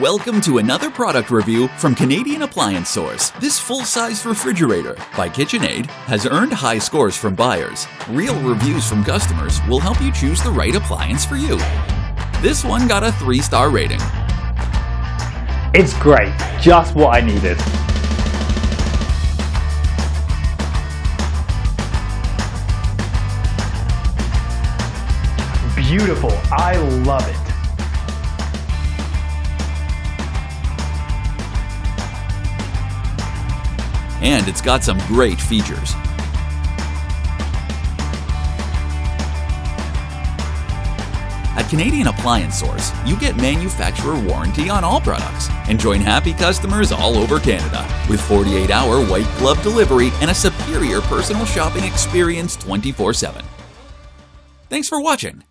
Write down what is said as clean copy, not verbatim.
Welcome to another product review from Canadian Appliance Source. This full-size refrigerator by KitchenAid has earned high scores from buyers. Real reviews from customers will help you choose the right appliance for you. This one got a 3-star rating. It's great, just what I needed. Beautiful, I love it. And it's got some great features. At Canadian Appliance Source, you get manufacturer warranty on all products and join happy customers all over Canada with 48-hour white glove delivery and a superior personal shopping experience 24/7. Thanks for watching.